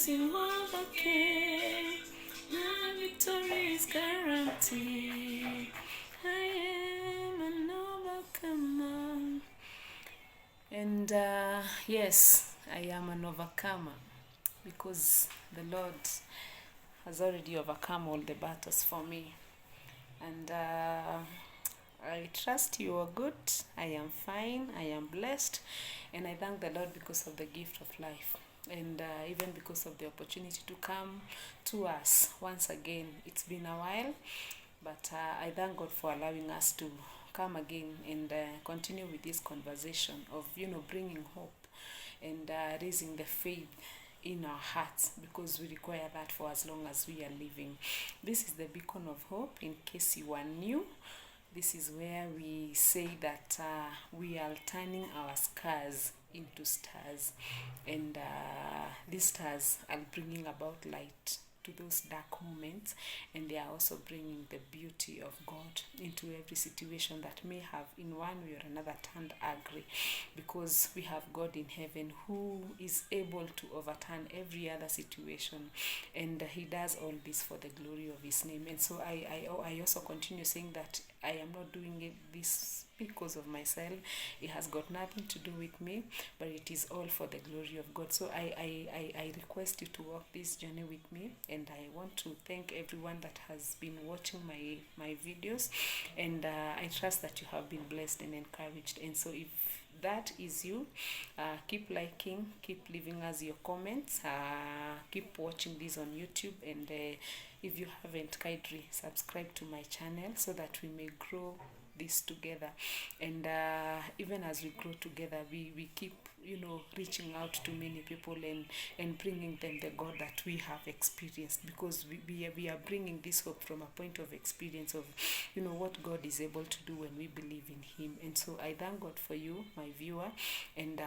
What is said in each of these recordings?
in overcame. My victory is guaranteed. I am an overcomer. And yes, I am an overcomer because the Lord has already overcome all the battles for me. And I trust you are good. I am fine. I am blessed. And I thank the Lord because of the gift of life. And even because of the opportunity to come to us once again. It's been a while, but I thank God for allowing us to come again and continue with this conversation of, bringing hope and raising the faith in our hearts, because we require that for as long as we are living. This is the beacon of hope, in case you are new. This is where we say that we are turning our scars into stars, and these stars are bringing about light to those dark moments, and they are also bringing the beauty of God into every situation that may have in one way or another turned ugly, because we have God in heaven who is able to overturn every other situation, and he does all this for the glory of his name. And so I also continue saying that I am not doing this because of myself. It has got nothing to do with me, but it is all for the glory of God. So I request you to walk this journey with me, and I want to thank everyone that has been watching my videos, and I trust that you have been blessed and encouraged. And so if that is you, keep liking, keep leaving us your comments, keep watching this on YouTube, and if you haven't, kindly subscribe to my channel so that we may grow this together. And even as we grow together, we keep reaching out to many people and bringing them the God that we have experienced, because we are bringing this hope from a point of experience of what God is able to do when we believe in him. And so I thank God for you, my viewer, and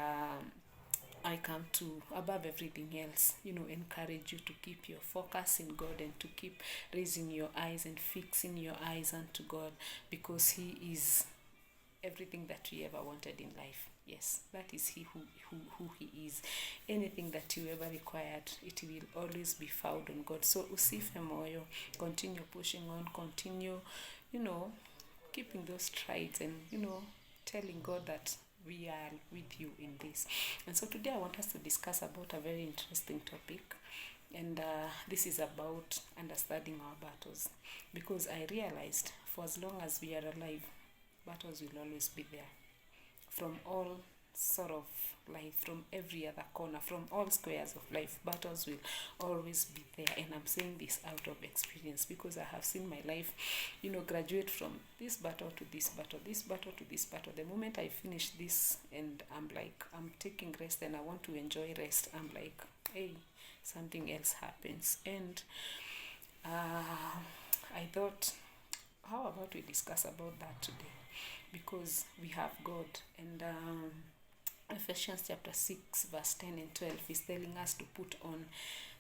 I come to, above everything else, encourage you to keep your focus in God and to keep raising your eyes and fixing your eyes unto God, because he is everything that we ever wanted in life. Yes, that is he who he is. Anything that you ever required, it will always be found on God. So usife moyo, continue pushing on, continue, keeping those strides, and telling God that we are with you in this. And so today I want us to discuss about a very interesting topic, and this is about understanding our battles, because I realized for as long as we are alive, battles will always be there, from all sort of life, from every other corner, from all squares of life. Battles will always be there, and I'm saying this out of experience, because I have seen my life graduate from this battle to this battle, this battle to this battle. The moment I finish this and I'm taking rest and I want to enjoy rest, I'm like, hey, something else happens. And I thought, how about we discuss about that today, because we have God. And Ephesians chapter 6 verse 10 and 12 is telling us to put on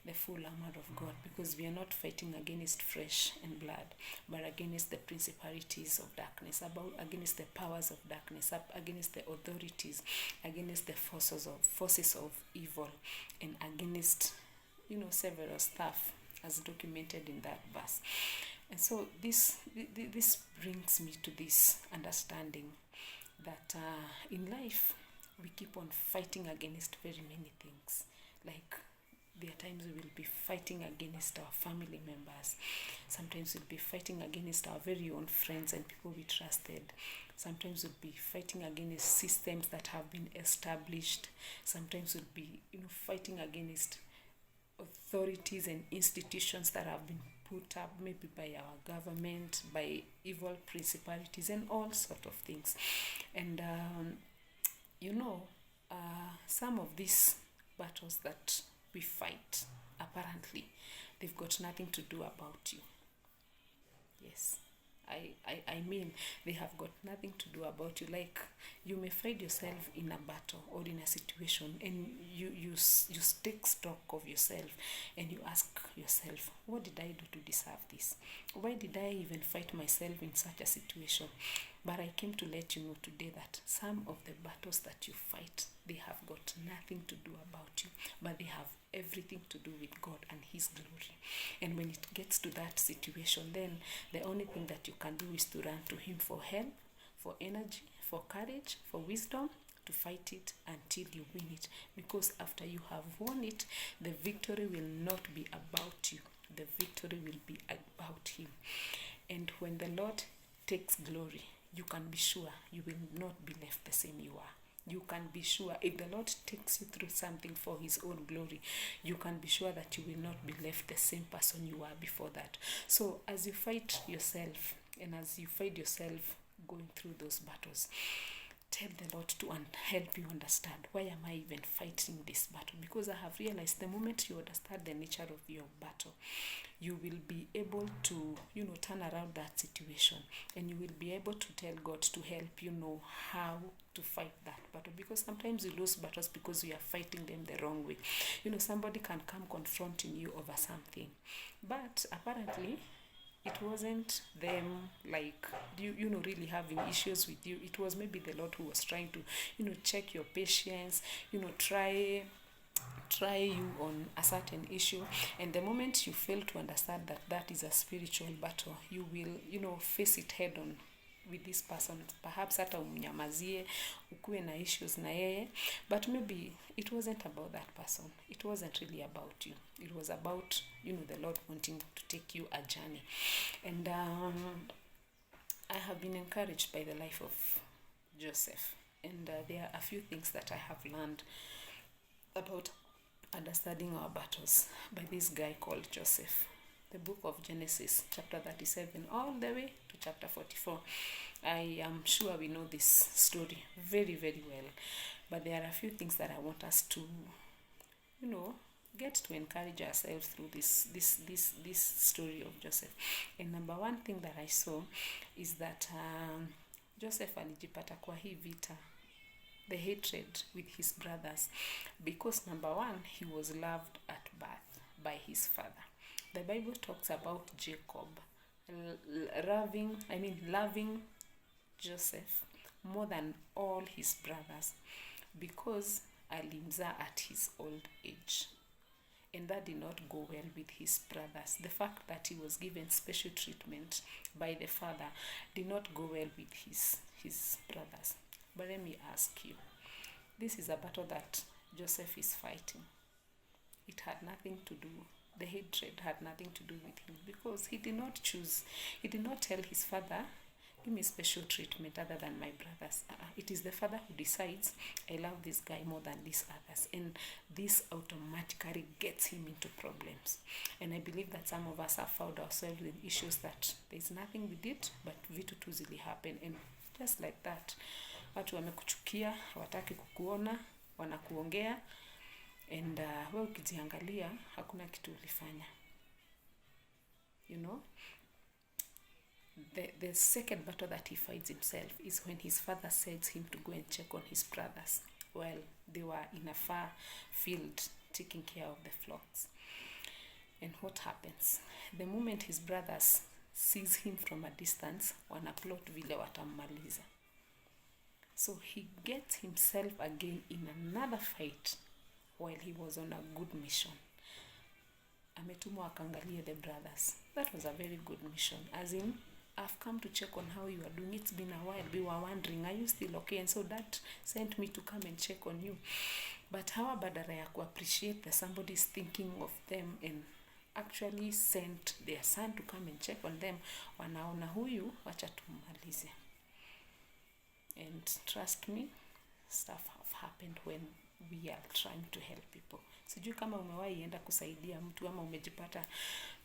the full armor of God, because we are not fighting against flesh and blood, but against the principalities of darkness, against the powers of darkness, against the authorities, against the forces of evil, and against several stuff as documented in that verse. And so this brings me to this understanding that in life we keep on fighting against very many things. Like, there are times we will be fighting against our family members. Sometimes we'll be fighting against our very own friends and people we trusted. Sometimes we'll be fighting against systems that have been established. Sometimes we'll be fighting against authorities and institutions that have been put up, maybe by our government, by evil principalities, and all sort of things. And some of these battles that we fight, apparently they've got nothing to do about you. Yes, I mean, they have got nothing to do about you. Like, you may find yourself in a battle or in a situation, and you take stock of yourself, and you ask yourself, what did I do to deserve this? Why did I even fight myself in such a situation? But I came to let you know today that some of the battles that you fight, they have got nothing to do about you, but they have everything to do with God and his glory. And when it gets to that situation, then the only thing that you can do is to run to him for help, for energy, for courage, for wisdom, to fight it until you win it. Because after you have won it, the victory will not be about you. The victory will be about him. And when the Lord takes glory, you can be sure you will not be left the same you are. You can be sure if the Lord takes you through something for his own glory, you can be sure that you will not be left the same person you were before that. So as you fight yourself, and as you find yourself going through those battles, tell the Lord to help you understand, why am I even fighting this battle? Because I have realized the moment you understand the nature of your battle, you will be able to, turn around that situation, and you will be able to tell God to help you know how to fight that battle. Because sometimes you lose battles because you are fighting them the wrong way. Somebody can come confronting you over something, but apparently it wasn't them, like really having issues with you. It was maybe the Lord who was trying to check your patience, try you on a certain issue. And the moment you fail to understand that that is a spiritual battle, you will face it head on with this person. Perhaps hata umnyamazie, ukuwe na issues na yeye, but maybe it wasn't about that person. It wasn't really about you. It was about the Lord wanting to take you a journey. And I have been encouraged by the life of Joseph, and there are a few things that I have learned about understanding our battles by this guy called Joseph. The book of Genesis, chapter 37, all the way to chapter 44. I am sure we know this story very, very well, but there are a few things that I want us to, get to encourage ourselves through this story of Joseph. And number one thing that I saw is that Joseph alijipata kwa hii vita, the hatred with his brothers, because number one, he was loved at birth by his father. The Bible talks about Jacob loving Joseph more than all his brothers, because alimzaa at his old age. And that did not go well with his brothers. The fact that he was given special treatment by the father did not go well with his brothers. But let me ask you, this is a battle that Joseph is fighting. It had nothing to do, the hatred had nothing to do with him, because he did not choose. He did not tell his father, give me special treatment other than my brothers. It is the father who decides, I love this guy more than these others. And this automatically gets him into problems. And I believe that some of us have found ourselves in issues that there's nothing we did, but vitu tu zili happen. And just like that, watu wamekuchukia, hawataki kukuona, wanakuongea, and wewe ukijiangalia hakuna kitu ulifanya. The second battle that he fights himself is when his father sends him to go and check on his brothers while they were in a far field taking care of the flocks. And what happens? The moment his brothers sees him from a distance, wanaplot vile watammaliza. So he gets himself again in another fight while he was on a good mission. Ametumwa akangalie the brothers. That was a very good mission. As in, I've come to check on how you are doing. It's been a while. We were wondering, are you still okay? And so that sent me to come and check on you. But how badala ya appreciate that somebody is thinking of them and actually sent their son to come and check on them, wanaona huyu, wacha tumalize. And trust me, stuff have happened when we are trying to help people. Sijui kama umewahi enda kusaidia mtu ama umejipata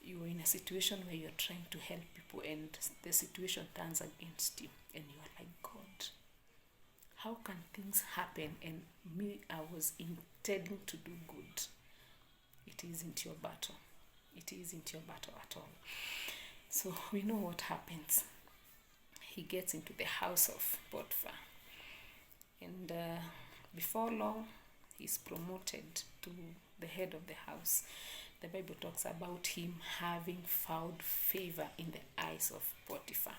you are in a situation where you are trying to help people and the situation turns against you and you are like, God, how can things happen and me, I was intending to do good? It isn't your battle. It isn't your battle at all. So we know what happens. He gets into the house of Potiphar, and before long he's promoted to the head of the house. The Bible talks about him having found favor in the eyes of Potiphar.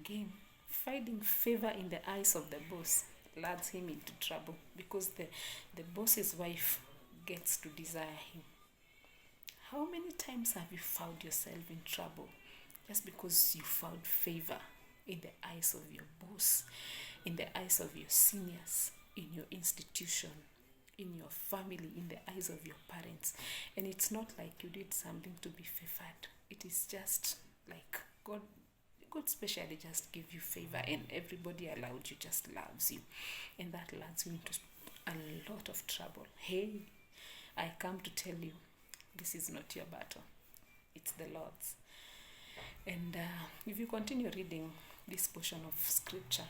Again, finding favor in the eyes of the boss lands him into trouble, because the boss's wife gets to desire him. How many times have you found yourself in trouble just because you found favor in the eyes of your boss, in the eyes of your seniors, in your institution, in your family, in the eyes of your parents? And it's not like you did something to be favored. It is just like God specially just give you favor, and everybody around you just loves you, and that lands you into a lot of trouble. Hey, I come to tell you, this is not your battle, it's the Lord's. And if you continue reading this portion of scripture,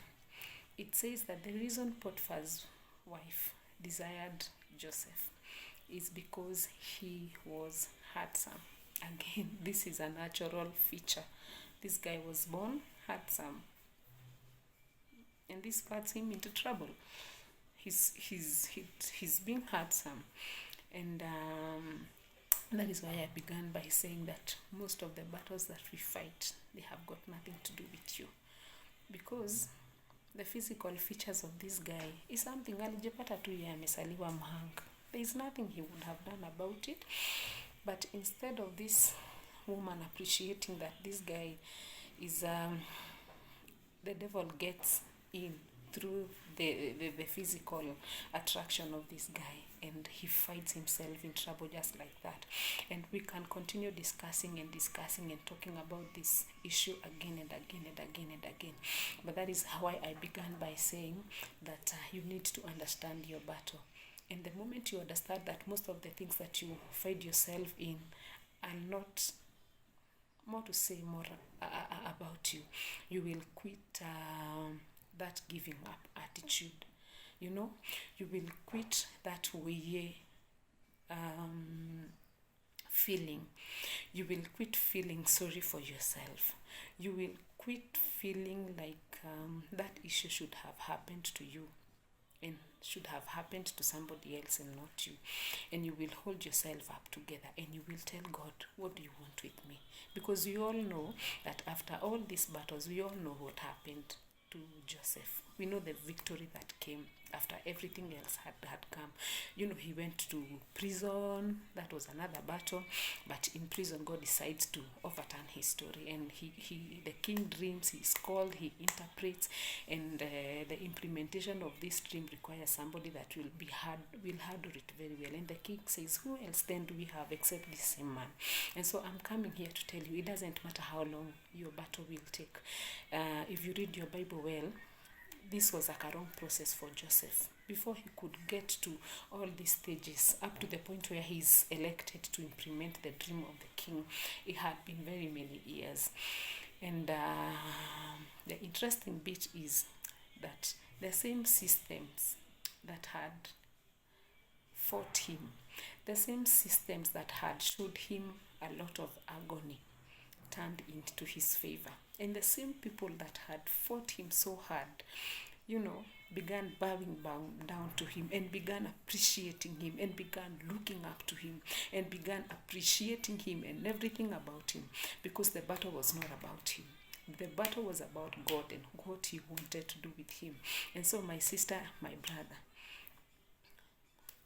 it says that the reason Potiphar's wife desired Joseph is because he was handsome. Again, this is a natural feature. This guy was born handsome, and this puts him into trouble. He's being handsome, and that is why I began by saying that most of the battles that we fight, they have got nothing to do with you, because the physical features of this guy is something alijipata tu yeye amesaliwa mhanga. There is nothing he would have done about it. But instead of this woman appreciating that this guy is the devil gets in through the physical attraction of this guy, and he finds himself in trouble just like that. And we can continue discussing and talking about this issue again and again and again and again. But that is how I began by saying that you need to understand your battle. And the moment you understand that most of the things that you find yourself in are not more to say more about you, you will quit that giving up attitude. You know, you will quit that way feeling. You will quit feeling sorry for yourself. You will quit feeling like that issue should have happened to you and should have happened to somebody else and not you. And you will hold yourself up together and you will tell God, what do you want with me? Because we all know that after all these battles, we all know what happened to Joseph. We know the victory that came after everything else had come. You know, he went to prison. That was another battle. But in prison, God decides to overturn his story. And the king dreams, he's called, he interprets. And the implementation of this dream requires somebody that will handle it very well. And the king says, who else then do we have except this same man? And so I'm coming here to tell you, it doesn't matter how long your battle will take. If you read your Bible well, this was a long process for Joseph. Before he could get to all these stages, up to the point where he's elected to implement the dream of the king, it had been very many years. And the interesting bit is that the same systems that had fought him, the same systems that had showed him a lot of agony, turned into his favor. And the same people that had fought him so hard, you know, began bowing down to him and began appreciating him and began looking up to him and began appreciating him and everything about him, because the battle was not about him. The battle was about God and what he wanted to do with him. And so my sister, my brother,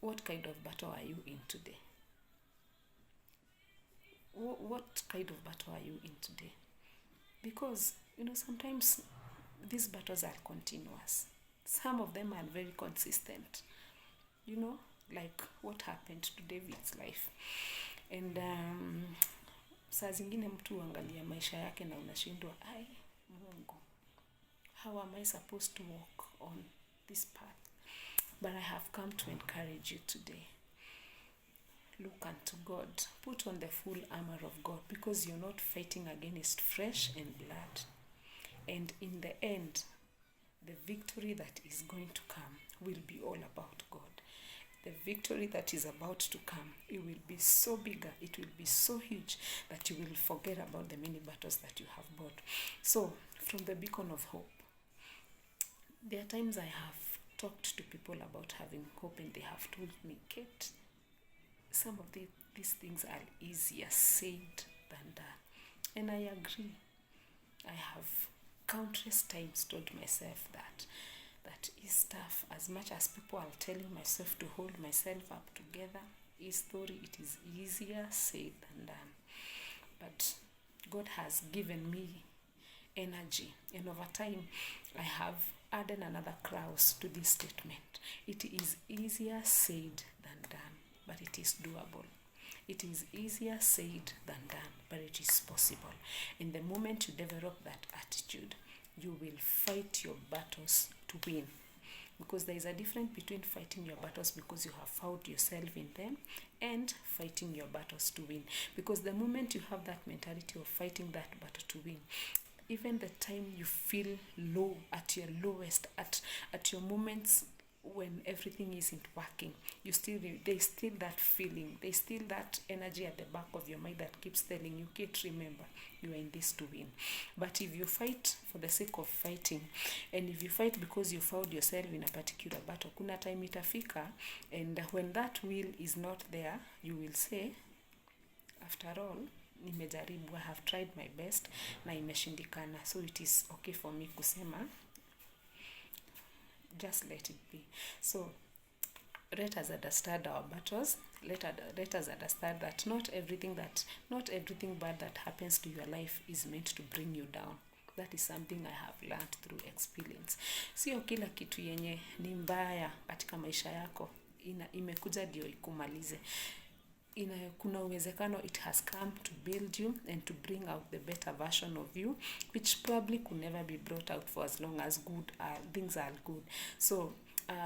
what kind of battle are you in today? What kind of battle are you in today? Because, you know, sometimes these battles are continuous. Some of them are very consistent. You know, like what happened to David's life. And saa zingine mtu angalia maisha yake na unashindwa, ai Mungu, how am I supposed to walk on this path? But I have come to encourage you today. Look unto God. Put on the full armor of God, because you're not fighting against flesh and blood. And in the end, the victory that is going to come will be all about God. The victory that is about to come, it will be so bigger, it will be so huge that you will forget about the many battles that you have fought. So, from the beacon of hope, there are times I have talked to people about having hope and they have told me, Kate, some of these things are easier said than done. And I agree. I have countless times told myself that that is tough. As much as people are telling myself to hold myself up together, his story, it is easier said than done. But God has given me energy, and over time I have added another clause to this statement. It is easier said than done, but it is doable. It is easier said than done, but it is possible. And the moment you develop that attitude, you will fight your battles to win. Because there is a difference between fighting your battles because you have found yourself in them and fighting your battles to win. Because the moment you have that mentality of fighting that battle to win, even the time you feel low, at your lowest, at your moments when everything isn't working, there's still that feeling, there's still that energy at the back of your mind that keeps telling you, Kate, remember, you are in this to win. But if you fight for the sake of fighting, and if you fight because you found yourself in a particular battle, kuna time itafika, and when that will is not there, you will say, after all, nimejaribu, I have tried my best na imeshindikana, so it is okay for me kusema just let it be. So let us understand our battles. Let us understand that not everything bad that happens to your life is meant to bring you down. That is something I have learned through experience. Sio kila kitu yenye ni mbaya katika maisha yako imekuja ndio ikumalize. Kuna uwezekano it has come to build you and to bring out the better version of you, which probably could never be brought out for as long as things are good. So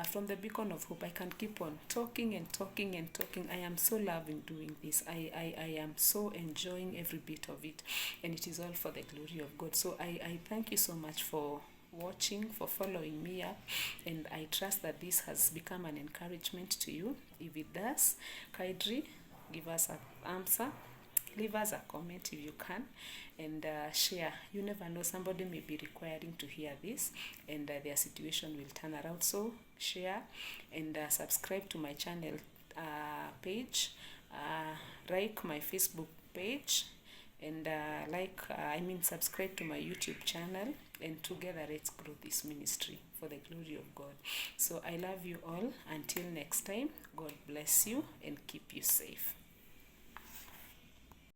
from the beacon of hope, I can keep on talking and talking and talking. I am so loving doing this. I am so enjoying every bit of it, and it is all for the glory of God. So I thank you so much for watching, for following me up, and I trust that this has become an encouragement to you. If it does, kindly give us a thumbs up, leave us a comment if you can, and share. You never know, somebody may be requiring to hear this, and their situation will turn around. So share and subscribe to my channel page, like my Facebook page, and subscribe to my YouTube channel, and together let's grow this ministry for the glory of God. So I love you all. Until next time, God bless you and keep you safe.